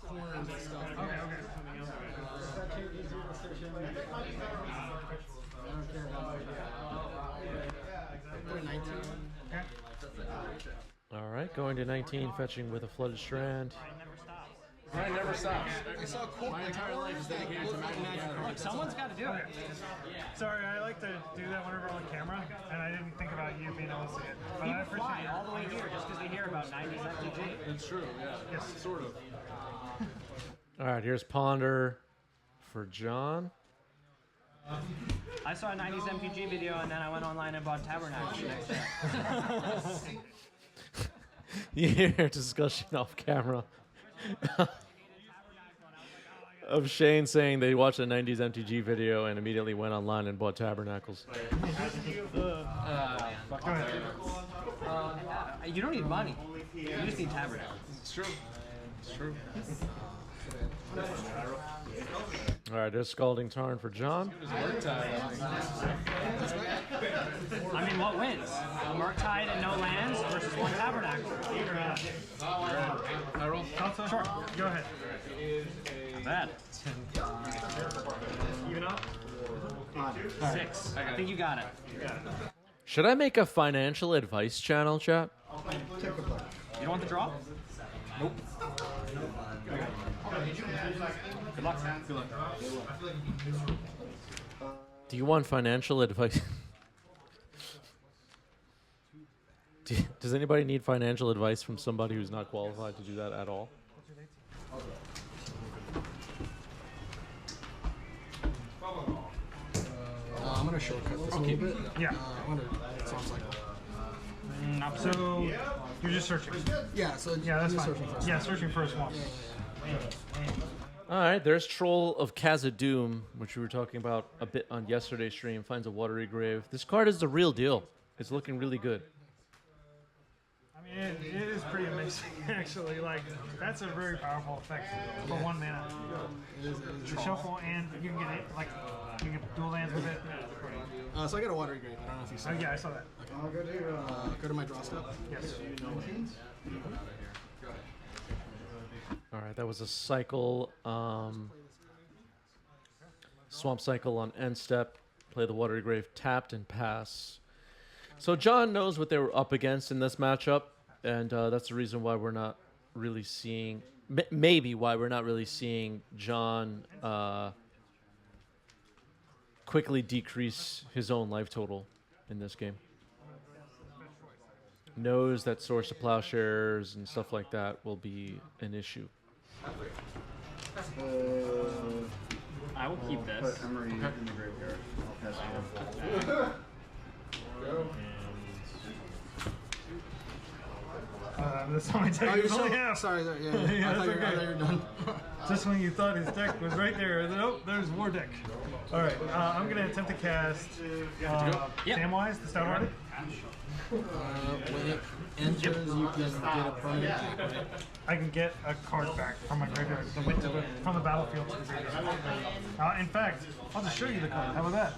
corners and stuff. Okay. That changes your decision. I don't care about it. 19. Okay. All right, going to 19, fetching with a flooded strand. Grind never stops. I saw Colt my entire life is dedicated to Magic. Someone's got to do it. Sorry, I like to do that whenever on camera, and I didn't think about you being able to see it. But I People fly appreciate all the way here just because they hear about 90s MTG. It's true, yeah. Yes. Sort of. All right, here's Ponder for John. I saw a 90s MTG video and then I went online and bought Tabernacle next day. You hear a discussion off camera of Shane saying they watched a 90s MTG video and immediately went online and bought Tabernacles. You don't need money. You just need Tabernacle. It's true. It's true. All right, there's Scalding Tarn for John. I mean, what wins? Murktide and no lands versus one Tabernacle. I roll. Sure. Go ahead. Not bad. Even up? 6. I think you got it. Should I make a financial advice channel, chat? You don't want the draw? Nope. Good luck. Good luck. Do you want financial advice? Does anybody need financial advice from somebody who's not qualified to do that at all? I'm going to shortcut this a little bit. Yeah. I'm going to sounds like. So you're just searching. Yeah, so Yeah, that's I'm fine. searching for Yeah, searching for a swamp. All right, there's Troll of Khazad-dûm, which we were talking about a bit on yesterday's stream. Finds a watery grave. This card is the real deal. It's looking really good. I mean, it is pretty amazing, actually. Like, that's a very powerful effect for 1 mana. The shuffle, and you can get it, like, you can get dual lands with it. So I got a watery grave. I don't know if you saw Oh, it. yeah, I saw that. Go to my draw step. Yes. All right, that was a cycle. Swamp cycle on end step. Play the watery grave tapped and pass. So John knows what they were up against in this matchup, and that's the reason why we're not really seeing, maybe why we're not really seeing John quickly decrease his own life total in this game. Knows that Source of Plowshares and stuff like that will be an issue. I will keep this. Emery in the graveyard. I'll pass That's how I take it. Only half. Sorry, yeah. Yeah, I thought that's you okay. were done. Just when you thought his deck was right there, and then, oh, there's War Deck. All right, I'm going to attempt to cast Samwise, the Stout-Hearted. When it enters, you can get a permanent. I can get a card back from my graveyard, from the battlefield to the graveyard. In fact, I'll just show you the card. How about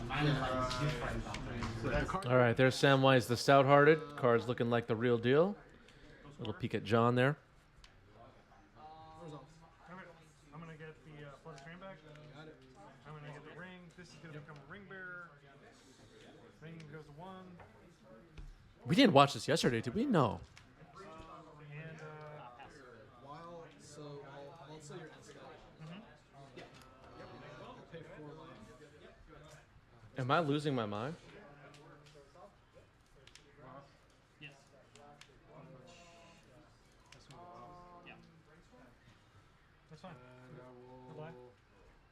that? All right, there's Samwise the Stout-Hearted. Card's looking like the real deal. Little peek at John there. I'm going to get the Flood Stream back. I'm going to get the ring. This is going to become a ring bearer. Ring goes to 1. We didn't watch this yesterday, did we? No. And, While, so I'll sell your end step. I'll pay 4 life. Am I losing my mind? Yes. that's fine. And I will. Goodbye.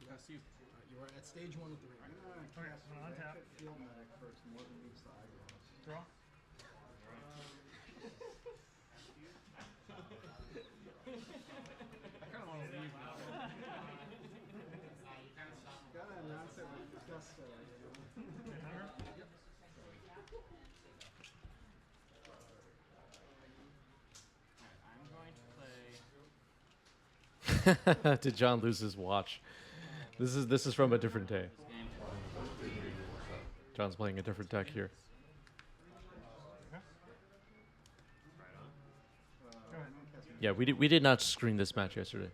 Yes, you. You are at stage 1 with the ring. Okay, so I'm going to untap. Draw. I kind of want to leave now. Gotta announce it with gusto. I'm going to play. Did John lose his watch? This is from a different day. John's playing a different deck here. Yeah, we did not screen this match yesterday.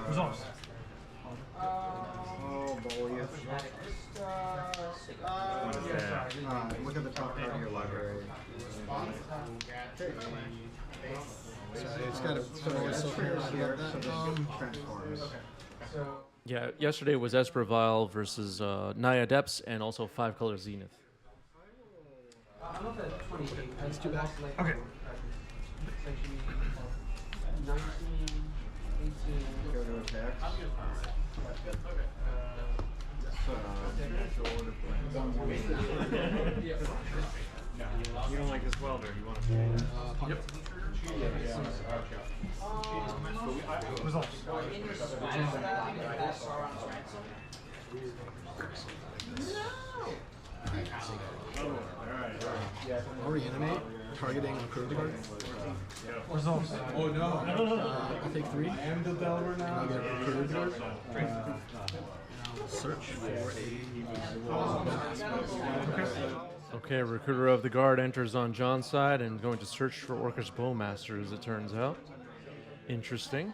Results. Oh, boy. Look at the top card of your library. It's got a Here, so this transforms. Yeah, yesterday was Esper Vial versus Naya Depths and also 5-color Zenith. That's too bad. Okay. Go to attack. You don't like this welder. You want to Yep. Results. I'll reanimate, targeting recruiter card. Results. Oh no. I'll take 3. I'm the Delaware now. I'll get a recruiter card. Search for Okay, Recruiter of the Guard enters on John's side and going to search for Orcish Bowmaster, as it turns out. Interesting.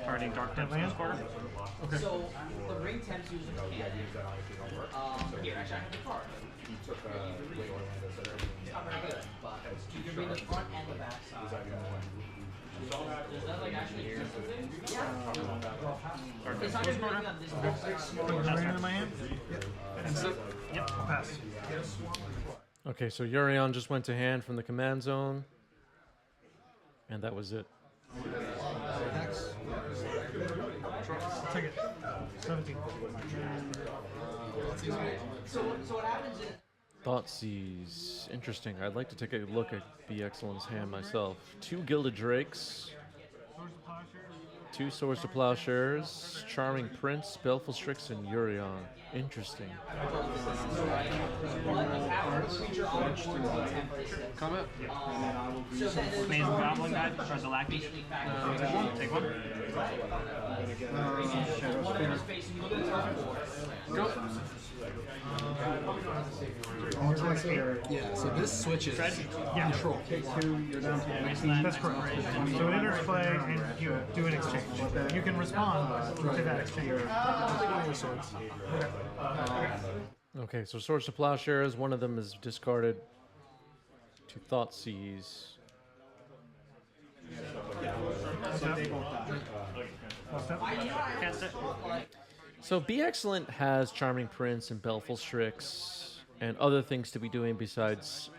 Parting Dark Depths in this quarter. Okay. So the ring temps usually can't. Here, actually, I have the card. It's not very good, but you can read the front and the back side. There's not like actually here. Yeah. It's not going to be on this box. Put the ring in my hand. And so, yep, pass. Okay, so Yurion just went to hand from the command zone. And that was it. attacks. I'll take it. 17. So what happens is. Thoughtseize. Interesting. I'd like to take a look at B Excellent's hand myself. 2 Gilded Drakes. 2 Swords to Plowshares. Charming Prince, Baleful Strix, and Yurion. Interesting. Comment? Amazing Goblin Guide or the Lackey. Take one. One in space, and you look at the top 4. Go. Yeah, so this switches Yeah. control. That's correct. So it enters play and you do an exchange. You can respond to that exchange. Okay, so Swords to Plowshares. One of them is discarded to Thoughtseize. Cast it. So Be Excellent has Charming Prince and Baleful Strix and other things to be doing besides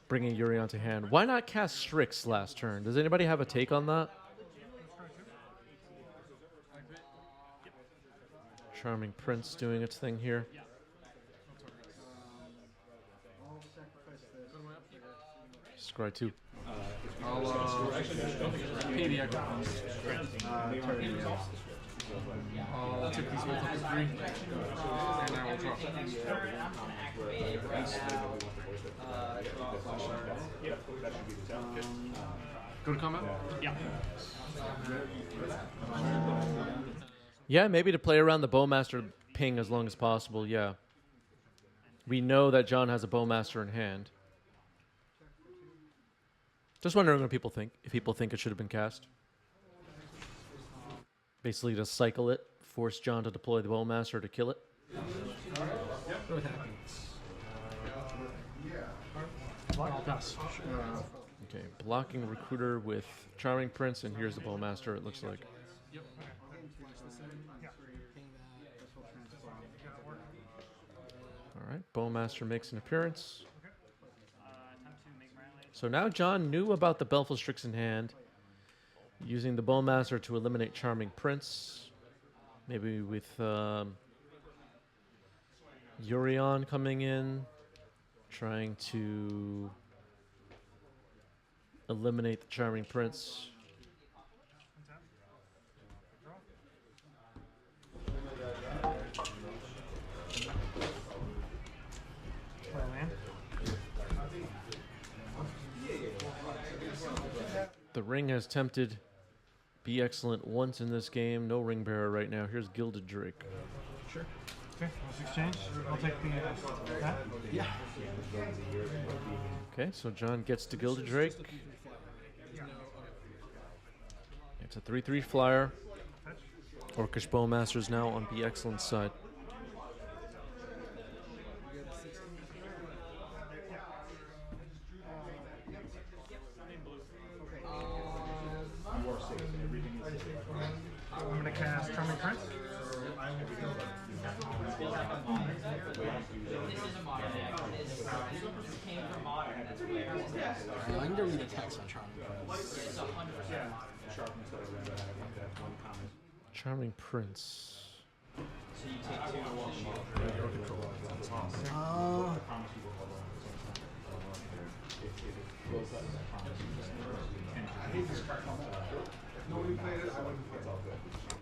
bringing Yurion to hand. Why not cast Strix last turn? Does anybody have a take on that? Charming Prince doing its thing here. Scry 2. Pay the echo. I'll take these both up to 3. And I will drop. Go to combat? Yeah. Yeah, maybe to play around the Bowmaster ping as long as possible, yeah. We know that John has a Bowmaster in hand. Just wondering what people think. If people think it should have been cast. Basically to cycle it, force John to deploy the Bowmaster to kill it. What happens? Pass. Okay, blocking Recruiter with Charming Prince, and here's the Bowmaster, it looks like. Alright, Bowmaster makes an appearance. So now John knew about the Baleful Strix in hand, using the Bowmaster to eliminate Charming Prince. Maybe with Yurion coming in, trying to eliminate the Charming Prince. The ring has tempted Be Excellent once in this game. No ring bearer right now. Here's Gilded Drake. Sure. Okay, let's exchange. I'll take the that. Yeah. Okay, so John gets to Gilded Drake. It's a 3/3 flyer. Orcish Bowmaster's now on Be Excellent's side. I'm going to cast Charming Prince. I can go read the text on Charming Prince. Charming Prince.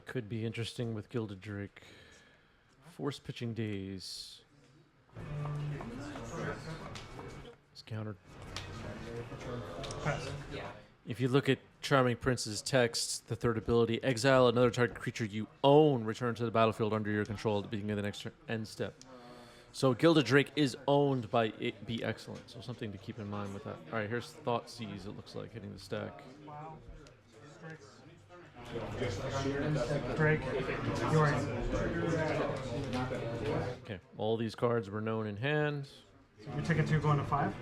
Could be interesting with Gilded Drake. Force pitching days. It's countered. Pass. If you look at Charming Prince's text, the third ability, exile another target creature you own, return to the battlefield under your control at the beginning of the next end step. So Gilded Drake is owned by it Be Excellent, so something to keep in mind with that. All right, here's Thought Seize, it looks like, hitting the stack. Wow. Drake, you're in. Okay, all these cards were known in hand. You're taking 2 going to 5?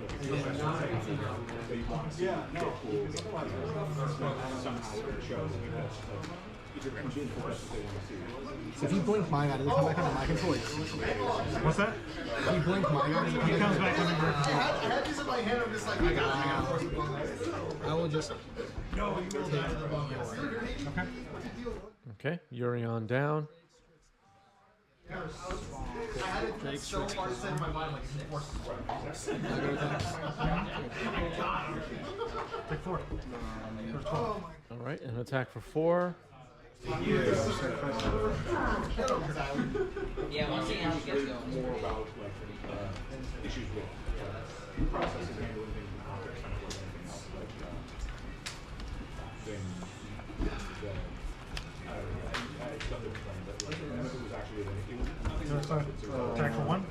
So if you blink my guy, does it come back under my control? What's that? If you blink my guy, does it come He back comes under back under your control. I had these in my hand. I'm just like, I got it. I will just. Okay. Okay, Urion down. I had it so far set in my mind, like, Take 4. All right, an attack for 4. Yeah, once the energy gets going. More about like issues with processes handling things in the context of anything else, Attack for 1?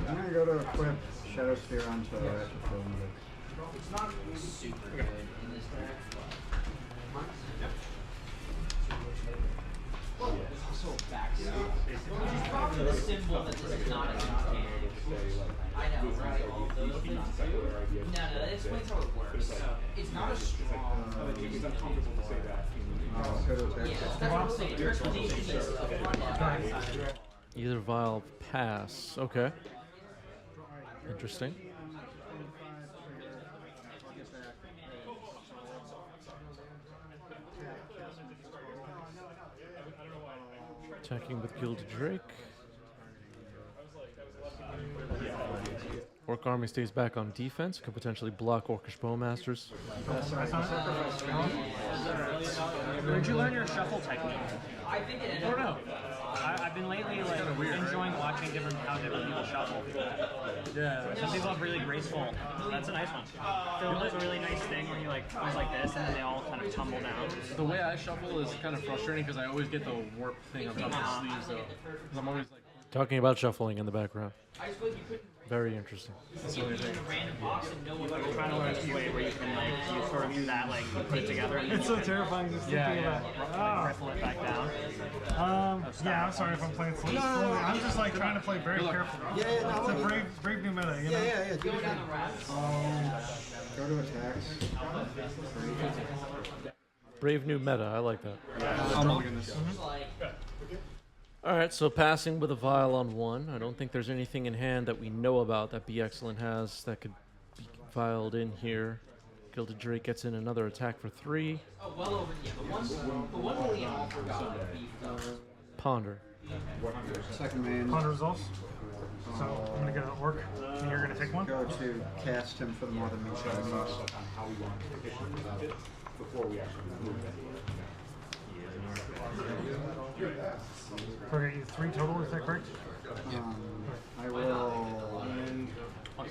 I'm gonna go to equip Shadow Sphere onto It's not super good in this deck. Well, there's also a backstop. Which is probably the symbol that this is not a good game. I know, right? All of those things too. No, that explains how it works. It's not a strong. It's uncomfortable to say that. Yeah, that's what I'm saying. Your explanation is a front and back side. Either Vial pass. Okay. Interesting. Attacking with Gilded Drake. Orc Army stays back on defense. Could potentially block Orcish Bowmasters. Where'd you learn your shuffle technique? I think it ended I don't know. I've been lately like enjoying watching how different people shuffle. Yeah. Some people have really graceful. That's a nice one. Phil does a really nice thing where he like goes like this and then they all kind of tumble down. The way I shuffle is kind of frustrating because I always get the warp thing on top of the sleeves though. 'Cause I'm always like, Talking about shuffling in the background. I just feel like you couldn't Very interesting. give me a random box and know what I'm trying to learn this way where you can like you sort of use that like you put it together and It's so terrifying just thinking about like ripple it back down. yeah, I'm sorry if I'm playing slowly. I'm just like trying to play very carefully. Yeah, It's a brave new meta, you know? yeah. go down the route. Go to attacks. Brave new meta. I like that. It's like All right, so passing with a Vial on 1. I don't think there's anything in hand that we know about that Be Excellent has that could be vialed in here. Gilded Drake gets in another attack for 3. oh, well over the one we all forgot to beef though. Ponder. Second man. Ponder results. So I'm gonna get an orc, and you're gonna take 1. Go to cast him for the more than me side. how we want to position it before we actually move it. Okay, 3 total, is that correct? I will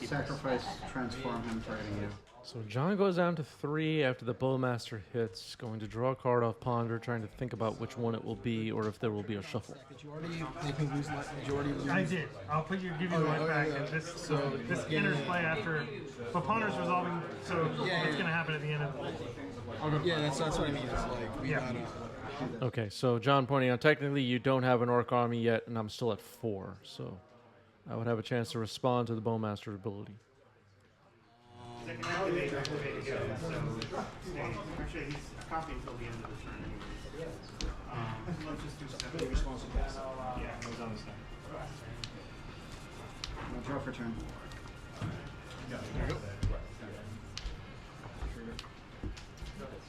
sacrifice, transform him, targeting you. So John goes down to 3 after the Bowmaster hits, going to draw a card off Ponder, trying to think about which one it will be or if there will be a shuffle. Did you already make me lose life? Did you already lose? I did. I'll give you the life back. And this enters play after. But Ponder's resolving, so it's going to happen at the end of the. Yeah, that's what I mean. It's like we gotta. Okay, so John pointing out, technically you don't have an Orc army yet, and I'm still at 4, so I would have a chance to respond to the Bowmaster ability. Actually, he's copying until the end of the turn. Let's just do 7. Yeah, it goes on the stack. Draw for turn. There you go.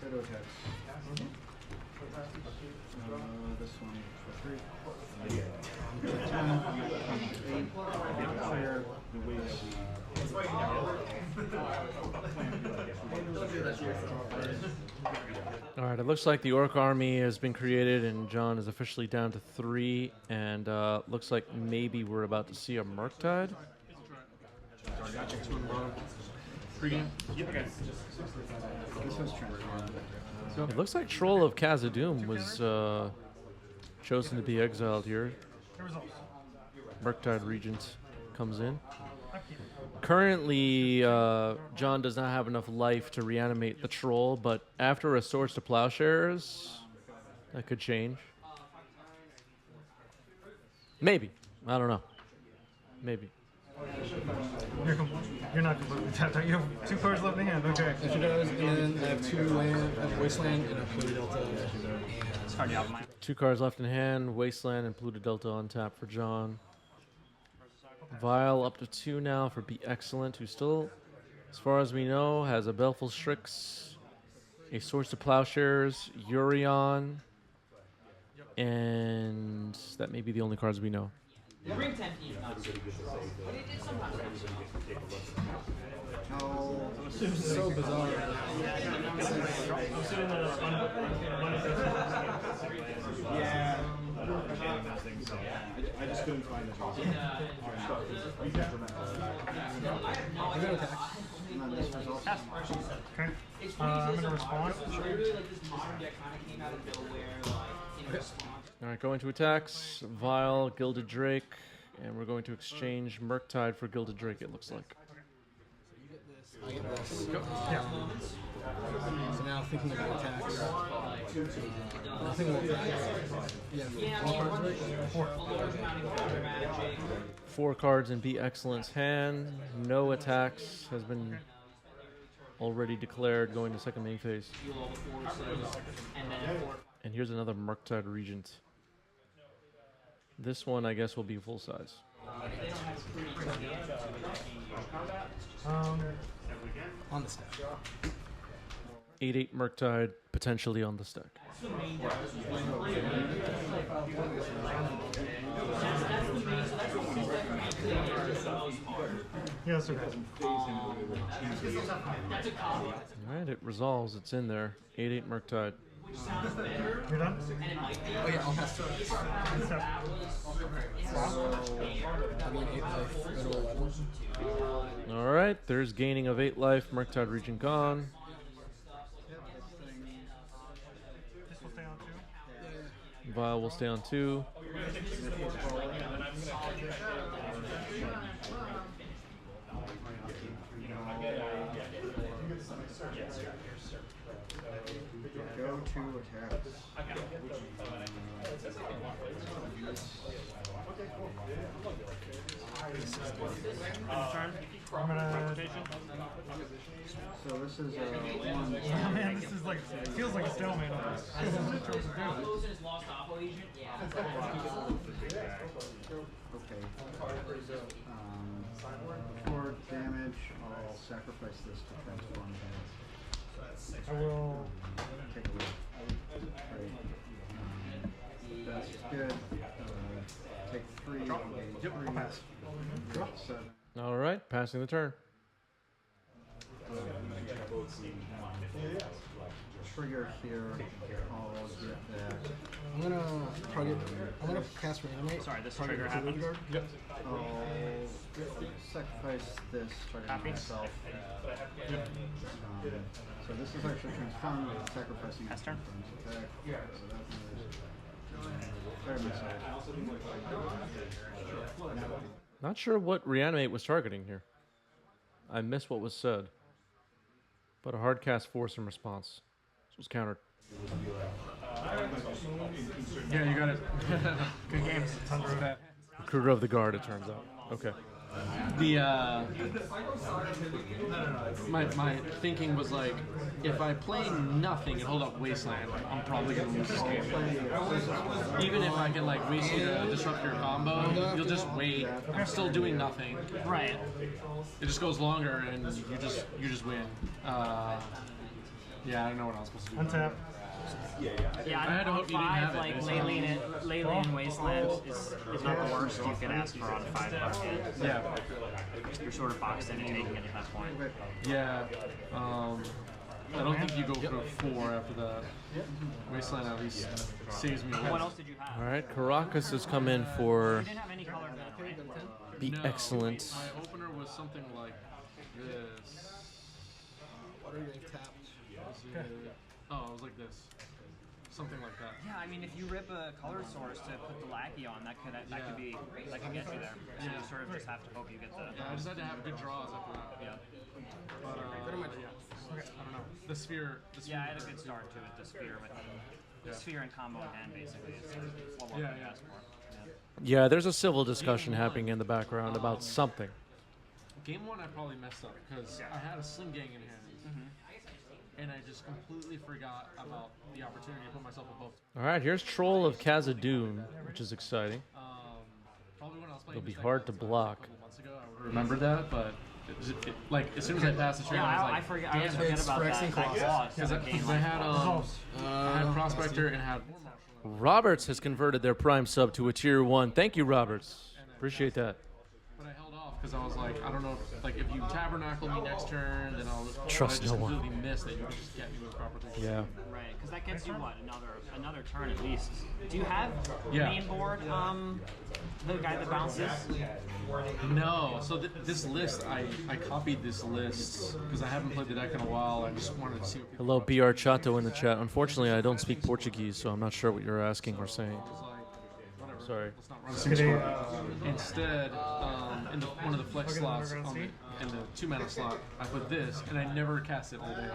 Pseudo attacks. This one for 3. Clear the way that All right, it looks like the Orc army has been created, and John is officially down to 3, and looks like maybe we're about to see a Murktide. Pregame? this was transformed. It looks like Troll of Khazad-dûm was chosen to be exiled here. Murktide Regent comes in. Currently, John does not have enough life to reanimate the troll, but after a Swords to Plowshares, that could change. Maybe. I don't know. Maybe. You're not completely tapped out. You have 2 cards left in hand. Okay. If she does, and then I have 2 land, I have Wasteland, and a Polluted Delta. It's hard to have mine. 2 cards left in hand, Wasteland and Polluted Delta on tap for John. Vial up to 2 now for Be Excellent, who still, as far as we know, has a Baleful Strix, a Swords to Plowshares, Urion, and that may be the only cards we know. Ring 10 is not super, but it sometimes So bizarre. Yeah. I just couldn't find it. I'm gonna attack. Okay. I'm going to respond. really like this modern deck kind of came out of nowhere, like in response. All right, going to attacks, Vial, Gilded Drake, and we're going to exchange Murktide for Gilded Drake, it looks like. I get this. So now thinking about attacks. Nothing will attack. Yeah, 4 cards, right? 4 cards in Be Excellent's hand. No attacks has been already declared going to second main phase. And here's another Murktide Regent. This one, I guess, will be full size. On the stack. 8/8 Murktide potentially on the stack. Yeah, that's okay. Alright, it resolves. It's in there. 8/8 Murktide. You're done? Oh yeah, I'll have to. I mean, 8 life, go to 11. Alright, there's gaining of 8 life. Murktide Regent gone. This will stay on 2. Vial will stay on 2. Go to attacks. I'm gonna. So this is Oh man, this is like feels like a stalemate. I don't know what to do. Closing his lost oppo agent, yeah. okay. For damage, I'll sacrifice this to transform heads. I will. Take a look. Right. That's good. Take 3. Yep, I'll pass. 7. Alright, passing the turn. trigger here. I'll get that. I'm gonna cast Reanimate. Sorry, this target trigger the happens. Guard. Yep. I'll sacrifice this, targeting Happy? myself. So this is actually transformed with sacrificing Pass turn. attack. Very much so. Not sure what Reanimate was targeting here. I missed what was said. But a hard cast force in response. This was countered. Yeah, you got it. Good games. Tons of that. Recruiter of the Guard, it turns out. Okay. The my thinking was like, if I play nothing and hold up Wasteland, I'm probably gonna lose this game. Even if I can like waste you to disrupt your combo, you'll just wait. I'm still doing nothing. Right. It just goes longer, and you just win. Yeah, I don't know what I was supposed to do. Untap. Yeah, I had to hope you didn't have it, like basically. Leyline and Wasteland is not the worst you can ask for on 5 bucks. Yeah, You're sort of boxed in and taking it at that point. yeah. I don't think you go for 4 after that. Wasteland at least saves me a What lot. else did you have? All right, Caracas has come in for You didn't have any color then, right? the No, excellent. My opener was something like this. Water Grave tapped. Oh, it was like this. Something like that. Yeah, I mean, if you rip a color source to put the lackey on, that could get you there. So you sort of just have to hope you get the. Yeah, I just had to have good draws after that. Yeah. But, Pretty much. yeah. I don't know. The sphere. Yeah, I had a good start to it. The sphere with the sphere and combo in hand, basically. Is what we're Yeah, yeah. ask for. Yeah, there's a civil discussion happening in the background about something. Game 1, I probably messed up because I had a Slim Gang in hand. And I just completely forgot about the opportunity to put myself above. All right, here's Troll of Khazad-dûm, which is exciting. Probably when I was playing It'll be this hard deck to block. a couple months ago, I would remember that, but like as soon as I passed the trigger, Yeah, I was I like, forget. I always damn, forget it's about Phyrexian that Colossus. clause. because As a game I had Results. I had Prospector and had War Marshal. Roberts has converted their Prime sub to a Tier 1. Thank you, Roberts. Appreciate that. But I held off because I was like, I don't know, like if you Tabernacle me next turn, then I'll Trust I just no one. completely miss that you can just get me with property. Yeah. Right, because that gets you what another turn at least. Do you have Yeah. main board? The guy that bounces. No, so this list, I copied this list because I haven't played the deck in a while. I just wanted to see what people Hello, BR Chato in the chat. Unfortunately, I don't speak Portuguese, so I'm not sure what you're asking or saying. was like. Whatever. Sorry. Let's not run Sing Squad. Instead, in one of the flex slots in the 2-mana slot, I put this, and I never cast it all day.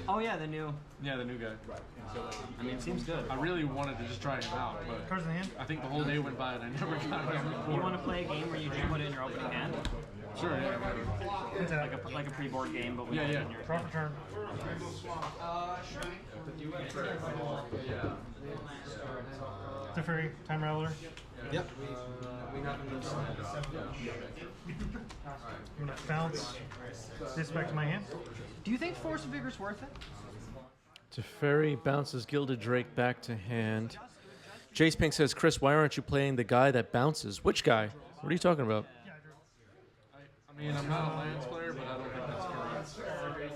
Oh yeah, the new. Yeah, the new guy. I mean, it seems good. I really wanted to just try him out, but Cards in hand. I think the whole day went by and I never got him. You want to play a game where you just put it in your opening hand, Sure, yeah. Untap. like a pre-board game, but with Yeah, it yeah. in your. Draw for turn. Teferi, Time Rattler. Yep. I'm gonna bounce this back to my hand. Do you think Force of Vigor's worth it? Teferi bounces Gilded Drake back to hand. Jace Pink says, Chris, why aren't you playing the guy that bounces? Which guy? What are you talking about? I mean, I'm not a Lions player, but I don't think that's correct.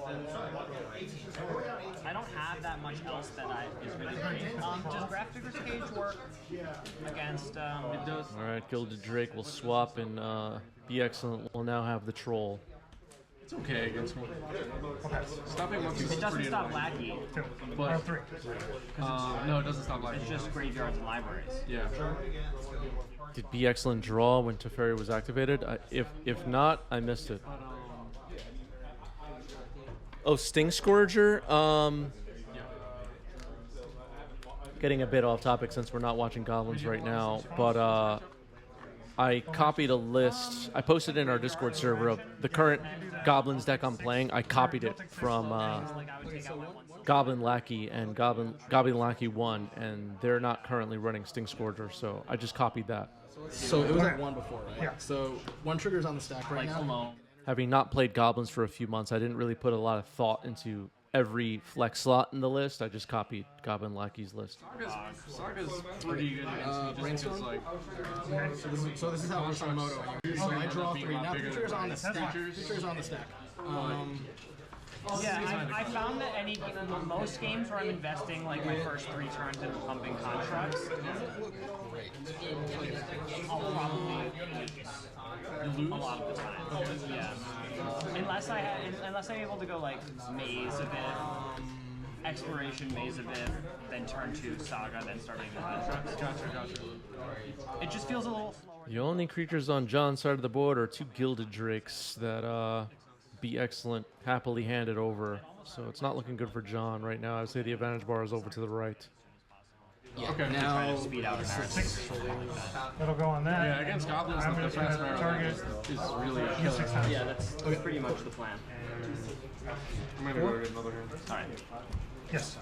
I don't have that much else that is really great. Does Graph Vigor's Cage work against? It does. All right, Gilded Drake will swap and be excellent. We'll now have the Troll. It's okay against me. Stopping monkeys is It doesn't pretty stop annoying. lackey. Two. But- Or three. No, it doesn't stop like It's just graveyards and libraries. Yeah. Did Be Excellent draw when Teferi was activated? If not, I missed it. Oh, Sting Scourger? Getting a bit off topic since we're not watching Goblins right now, but I copied a list. I posted in our Discord server of the current Goblins deck I'm playing. I copied it from Like I would take out my one. Goblin Lackey and Goblin Lackey 1, and they're not currently running Sting Scourger, so I just copied that. So it was at 1 before, right? Yeah. So 1 trigger's on the stack right Like now. alone. Having not played Goblins for a few months, I didn't really put a lot of thought into every flex slot in the list. I just copied Goblin Lackey's list. Saga's pretty good against me just Brainstorm? because, like, So this is how we're Shimoto. So I draw 3. Now bigger features than on the stack. features. Features on the stack. Yeah, I found that most games where I'm investing like my first 3 turns in pumping constructs, I'll probably lose a lot of the time. Yeah. Unless I'm able to go like maze a bit, exploration maze a bit, then turn to saga, then start making the constructs. Gotcha. It just feels a little slower. The only creatures on John's side of the board are 2 Gilded Drakes that be excellent, happily handed over. So it's not looking good for John right now. I would say the advantage bar is over to the right. Yeah, Okay. now Speed out That'll go on that. Yeah, against goblins, I'm the just fast gonna barrel target is really a you killer. 6 times. Yeah, that's pretty much the plan. I'm gonna go to another hand. Sorry. Yes.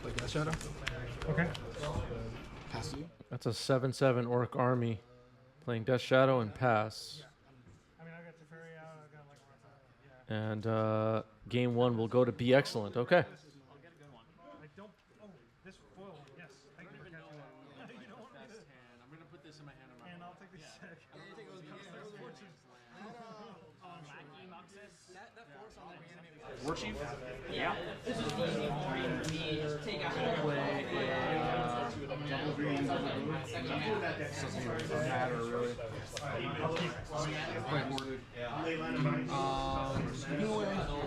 Play Death Shadow. Okay. Pass to you. That's a 7/7 Orc army playing Death Shadow and pass. I mean, I got Teferi out. I got like And game 1 will go to be excellent. Okay. I don't. Oh, this foil. Yes. Thank you for catching that. You don't want me to. I'm gonna put this in my hand. And I'll take the sec. War Chief? Yeah. This is easy for me. Just take out Doesn't matter really. Quite worried.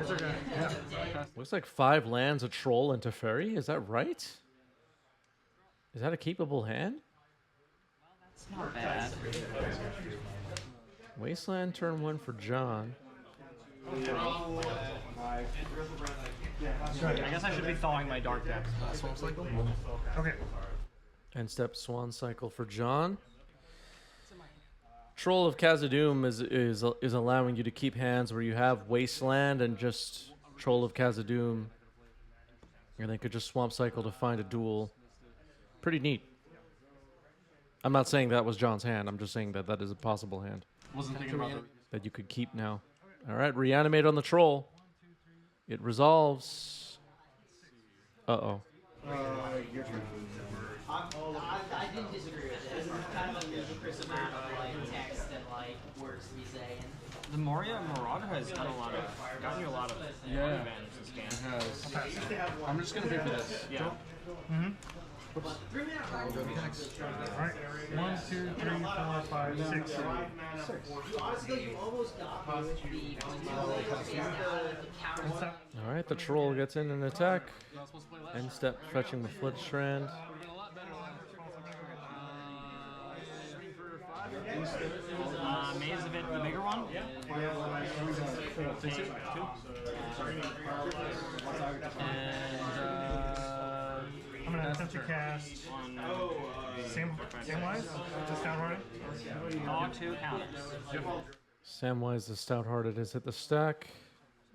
It's okay. Yeah. Looks like 5 lands, a troll, and Teferi. Is that right? Is that a capable hand? It's not bad. Wasteland turn 1 for John. I guess I should be thawing my dark depths. Swamp Cycle. Okay. End step Swan Cycle for John. Troll of Khazad-dûm is allowing you to keep hands where you have Wasteland and just Troll of Khazad-dûm, and they could just Swamp Cycle to find a duel. Pretty neat. I'm not saying that was John's hand. I'm just saying that that is a possible hand Wasn't thinking about the that you could keep now. All right, reanimate on the troll. It resolves. Uh-oh. Your turn. I didn't disagree with it. It's kind of a ludicrous amount of like text and like words to be saying. The Moria Marauder has gotten you a lot of advantage this game. I'm just gonna pay for this. Yeah. I'll go next. Alright. 1, 2, 3, 4, 5, 6. Honestly, you almost got me with the counter. All right, the troll gets in an attack. End step fetching the Flit Strand. Maze a bit, the bigger one? Take 2. I'm gonna attempt to cast. Same wise? Just down right? Draw 2 counters. Samwise the Stout-Hearted has hit the stack.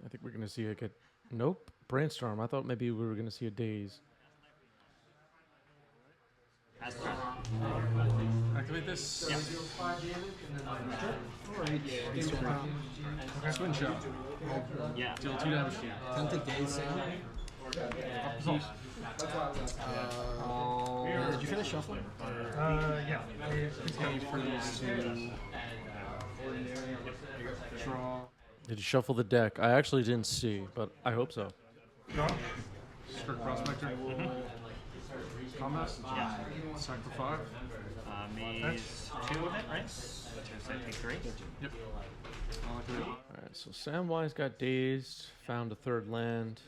I think we're going to see it get... Nope. Brainstorm. I thought maybe we were going to see a Daze. Activate this. Yeah. Swing shot. Yeah. Deal 2 damage to you. Can I take Daze Sam? Did you finish shuffling? Yeah. Pay for these 2. Draw. Did you shuffle the deck? I actually didn't see, but I hope so. Draw. Strict Prospector. Combat. Yeah. Sack for 5. Maze 2 of it, right? So I take 3. Yep. I'll activate it. All right, so Samwise got dazed, found a 3rd land.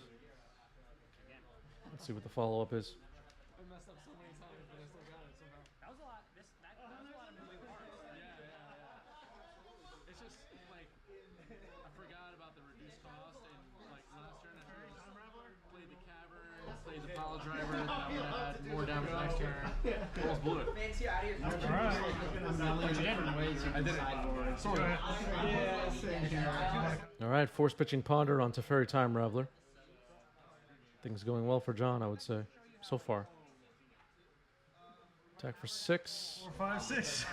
Let's see what the follow-up is. That was a lot. That was a lot of moving parts. It's just like I forgot about the reduced cost and like last turn I played the cavern, played the pile driver, that would add more damage next turn. Almost blew it. Fancy out of your I did it. Sort of. All right, Force Pitching Ponder on Teferi Time Raveler. Things going well for John, I would say, so far. Attack for 6. 4, 5, 6.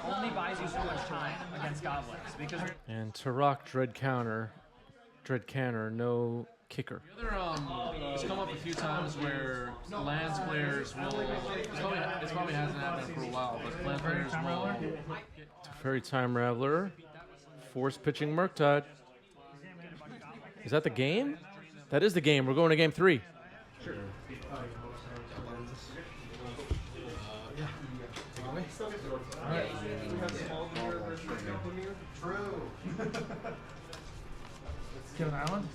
Only buys you so much time against goblins because And Turok Dread Canner, no kicker. The other it's come up a few times where lands players will. It probably hasn't happened for a while, but land players will. Teferi Time Raveler, Force Pitching Murktide. Is that the game? That is the game. We're going to game 3. Yeah. Give an island.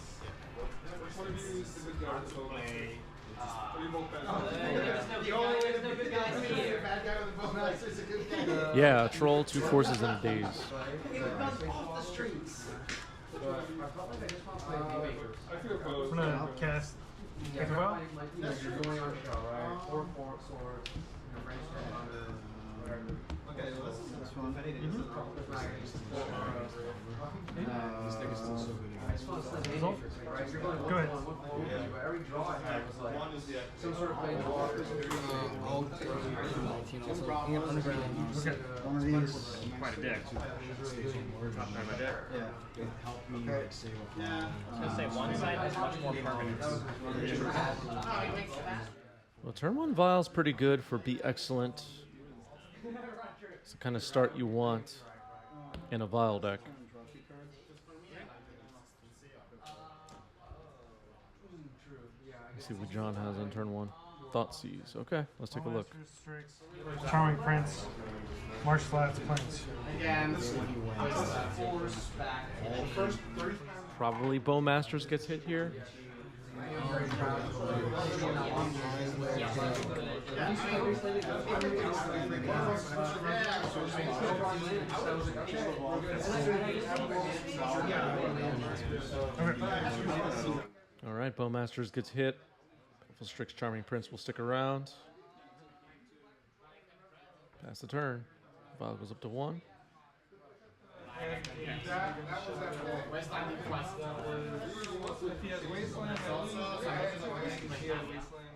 Yeah, a troll, 2 forces, and a daze. I'm gonna cast Esper Vial. This one. This deck is still so good. Result? Go ahead. I'll 19 also. Bring up underground. Okay. One of these. Quite a deck. Top nine of my deck. Yeah. Help me like save up. I was gonna say one side has much more permanence. Well, turn 1 Vial's pretty good for Be Excellent. It's the kind of start you want in a Vial deck. Let's see what John has on turn 1. Thoughtseize. Okay, let's take a look. Charming Prince. Marsh Flats Plains. Probably Bowmasters gets hit here. All right, Bowmasters gets hit. Strix Charming Prince will stick around. Pass the turn. Vial goes up to 1.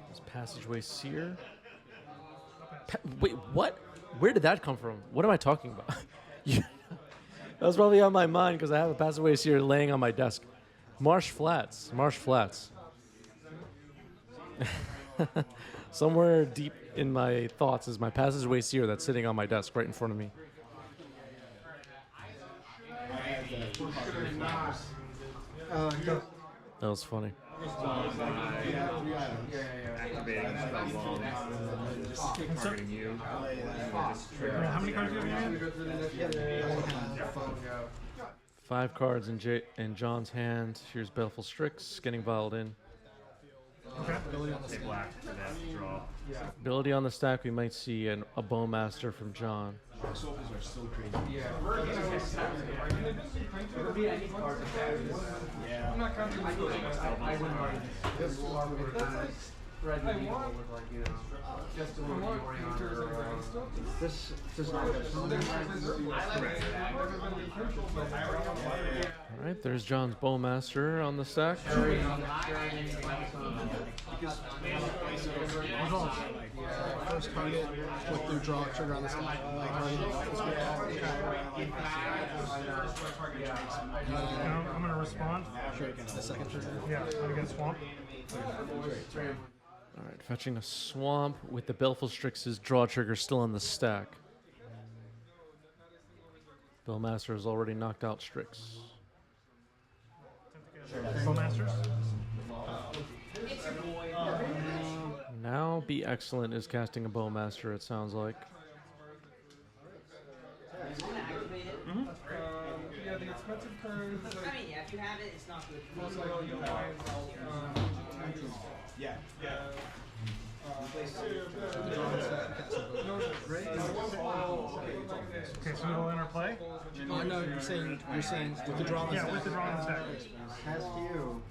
This Passageway Seer. Wait, what? Where did that come from? What am I talking about? That was probably on my mind because I have a Passageway Seer laying on my desk. Marsh Flats. Marsh Flats. Somewhere deep in my thoughts is my Passageway Seer that's sitting on my desk right in front of me. That was funny. Activating spell bomb. Targeting you. How many cards do you have in your hand? 5 cards in John's hand. Here's Baleful Strix getting vialed in. Okay. Say black for that draw. Ability on the stack, we might see a Bowmaster from John. Sofas are so crazy. Yeah. I'm not counting I wouldn't mind. This one would kind of spread the needle with, like, you know, just a little keyboarding on her. This does not get All right, there's John's Bowmaster on the stack. First target, flip through, draw, trigger on the side. I'm gonna respond. Sure, against the second trigger. Yeah, I'm gonna get Swamp. All right, fetching a Swamp with the Baleful Strix's draw trigger still on the stack. Bowmaster has already knocked out Strix. Bowmasters. Now Be Excellent is casting a Bowmaster, it sounds like. Yeah, the expensive cards. I mean, yeah, if you have it, it's not good. Yeah. Okay, so it'll interplay. Oh, no, you're saying with the draw on the Yeah, stack. with the draw on the stack. Past you.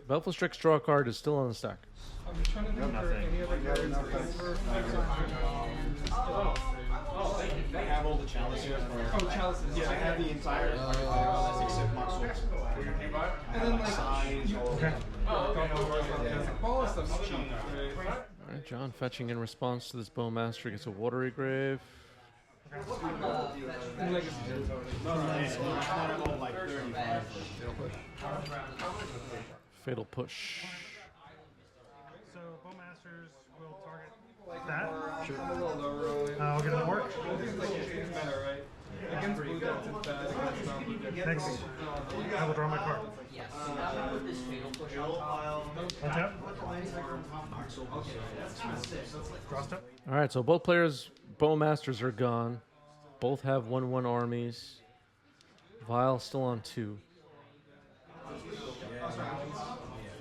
Baleful Strix draw card is still on the stack. I'm just trying to think for any other cards. I have all the chalices. Oh, chalices. Yeah, I have the entire except muscles. And then, like, all this stuff's cheap. All right, John fetching in response to this Bowmaster gets a Watery Grave. Fatal Push. So Bowmasters will target that. Sure. I'll get it to work. Against blue decks, it's bad. Against non-blue decks, Next, I will draw my card. Yes. That one with this fatal push on top. Untap. Draw step. All right, so both players' Bowmasters are gone. Both have 1/1 armies. Vial still on 2.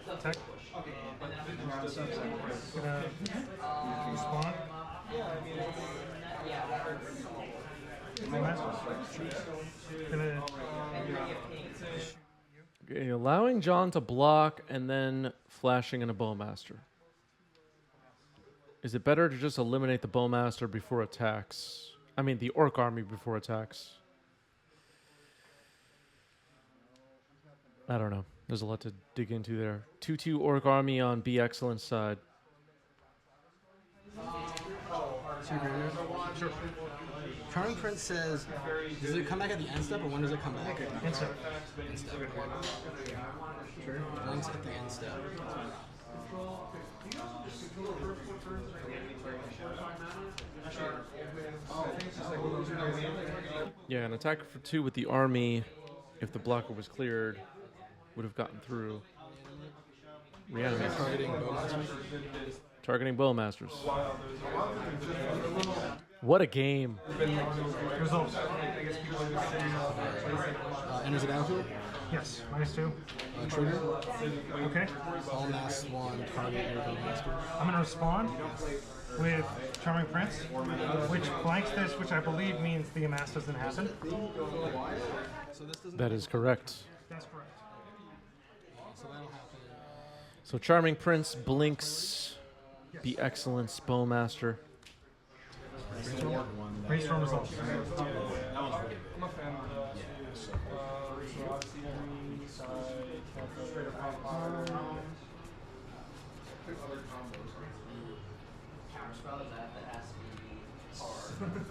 Attack. Gonna respond. Gonna Okay, allowing John to block and then flashing in a Bowmaster. Is it better to just eliminate the Bowmaster before attacks? I mean, the Orc army before attacks. I don't know. There's a lot to dig into there. 2/2 Orc army on Be Excellent side. Sure. Charming Prince says, does it come back at the end step or when does it come back? insert. End step. Sure. Once at the end step. Yeah, an attack for 2 with the army, if the blocker was cleared, would have gotten through. Reanimate. Targeting Bowmasters. What a game. Results. Enters the battlefield. Yes, -2. Trigger. Okay. All mass 1, target your Bowmaster. I'm gonna respond with Charming Prince, which blanks this, which I believe means the amass doesn't happen. So this doesn't. That is correct. That's correct. So that'll happen. So Charming Prince blinks. Be Excellence Bowmaster. Brainstorm results. I'm a fan of that. So obviously, green side, straight up Counterspell is that has to be hard.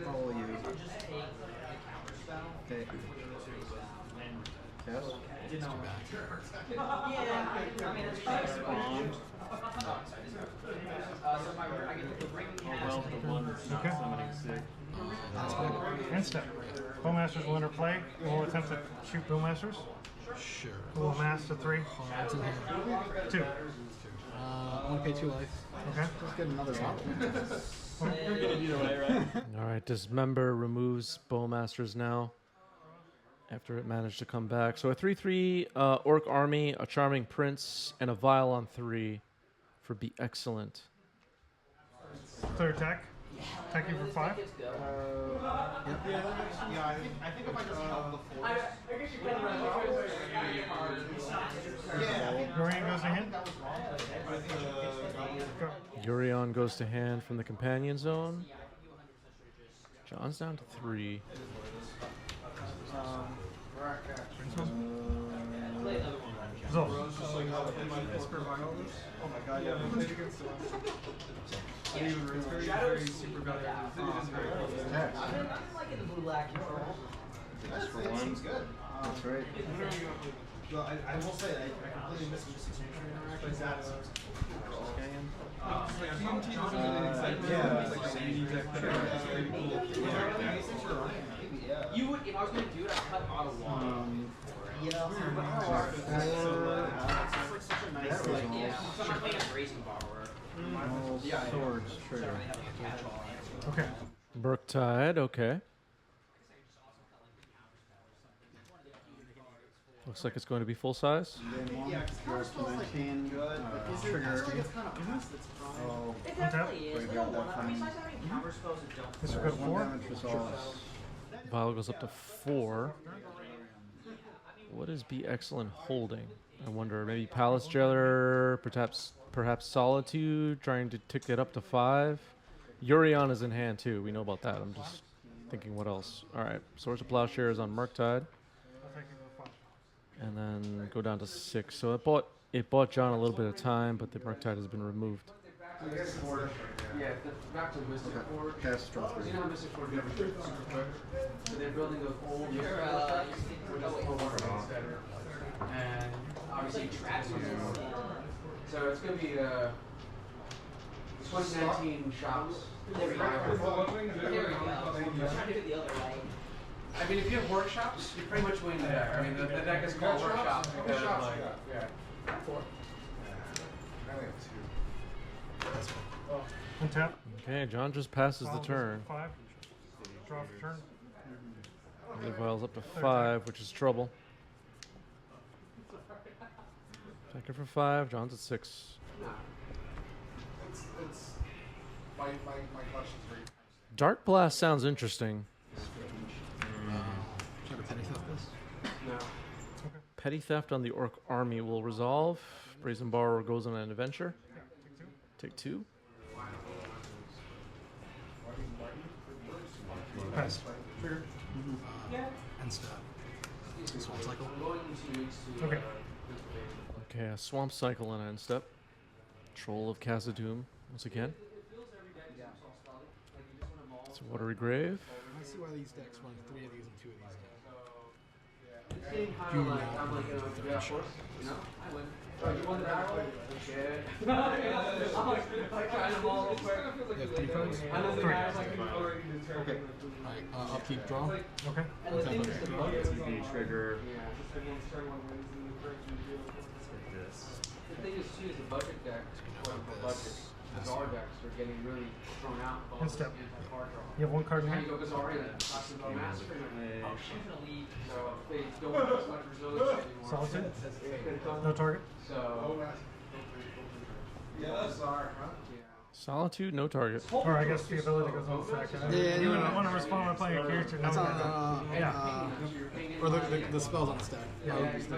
Follow you. Just take the counterspell. Okay. Yes. Yeah, I mean, it's fine. So I get the ring has Okay. End step. Bowmasters will interplay. We'll attempt to shoot Bowmasters. Sure. We'll amass to 3. Cards in hand. 2. I want to pay 2 life. Okay. Let's get another bottle. All right, Dismember removes Bowmasters now after it managed to come back. So a 3/3 Orc army, a Charming Prince, and a Vial on 3 for Be Excellent. Third attack. Attacking for 5. I think if I just held the force. Dorian goes to hand. Go. Urion goes to hand from the Companion Zone. John's down to 3. Results. Esper Vial. Oh my god, yeah, we played against it. It's very super valuable. It is very close. I'm liking the blue lack control. That seems good. That's right. I will say, I completely missed the situation interaction. TNT doesn't really excite me. It's like a mini deck that is pretty cool. You would, if I was going to do it, I'd cut auto one. Yeah. It's like such a nice, like, yeah. So I'm not playing a Racing Borrower. Yeah, swords. Trigger. Okay. Murktide, okay. Looks like it's going to be full size. Yeah, because Counterspell's like good, but is it, I feel like it's kind of fast, it's fine. It definitely is. They don't want to, besides having counterspells that don't. This is good 4. Vial goes up to 4. What is Be Excellent holding? I wonder. Maybe Palace Jailer, perhaps Solitude, trying to tick it up to 5. Urion is in hand too. We know about that. I'm just thinking what else. All right. Swords of Plowshare is on Murktide. And then go down to 6. So it bought John a little bit of time, but the Murktide has been removed. Yeah, back to Mystic Forge. Cast strong. You know Mystic Forge never super quick. So they're building those old and obviously tracks. So it's gonna be 2019 shops. There we go. There we go. I'm trying to do the other way. I mean, if you have workshops, you pretty much win there. I mean, the deck is called workshops. Because, like, yeah. Untap. Okay, John just passes the turn. 5. Draw for turn. The vial's up to 5, which is trouble. Second for 5. John's at 6. It's my question's very. Dark Blast sounds interesting. Try to petty theft this. No. Petty theft on the Orc army will resolve. Brazen Borrower goes on an adventure. Take 2. Pass. End step. Swamp cycle. Okay. Okay, a Swamp Cycle and end step. Troll of Khazad-dûm once again. It's a Watery Grave. I see why these decks run 3 of these and 2 of these. It's getting kind of like, I'm like, yeah, of course, you know, I win. Oh, you won the battle? Shit. I'm like trying them all real quick. You have 3 cards? I know the 3. guys like already determined. Alright, upkeep, draw. Okay. And the thing is, the budget. MTG trigger. Yeah, just like once turn one wins and the first you do. Like this. The thing is, too, is the budget deck, quote unquote budget, Bazaar decks are getting really thrown out with all End this step. anti-card draw. You have 1 card in Now hand. you go Bazaar and Classic Master. Definitely. So they don't have as much resilience anymore. Solitude. Yeah. No target. So. Yeah, Bazaar, huh? Yeah. Solitude, no target. Or I guess the ability goes on the second. Yeah, You no, wouldn't no. want to respond by playing a character. That's No, on, yeah. or the spells on the stack.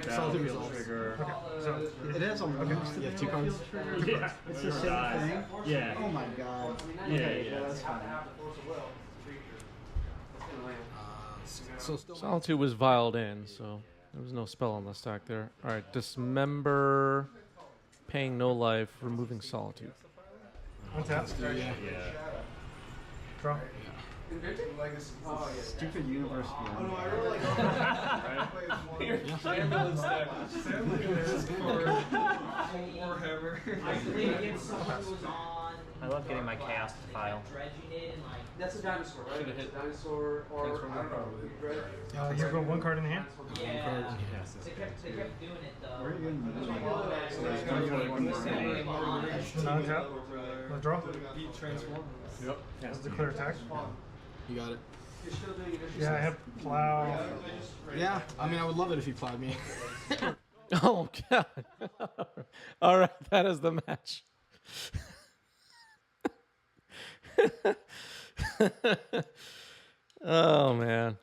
Solitude resolves. Trigger. Okay. So It has a boost. You have 2 cards. Yeah. It's the same thing. Yeah. Oh my god. Yeah, Okay, yeah. that's fine. So still. Solitude was vialed in, so there was no spell on the stack there. Alright, Dismember, paying no life, removing Solitude. untap. Yeah. Draw. Oh, yeah. Stupid universe. Oh, no, I really like Warhammer. I played against someone who was on. I love getting my chaos file. Dredging it and like. That's a dinosaur, right? It's a dinosaur or, I don't know, You've got 1 card in hand. Yeah. They kept doing it though. Where are you Untap. No draw. Transform. Yep. That's a clear attack. You got it. Yeah, I have plow. Yeah, I mean, I would love it if you plowed me. Oh, God. Alright, that is the match. Oh, man.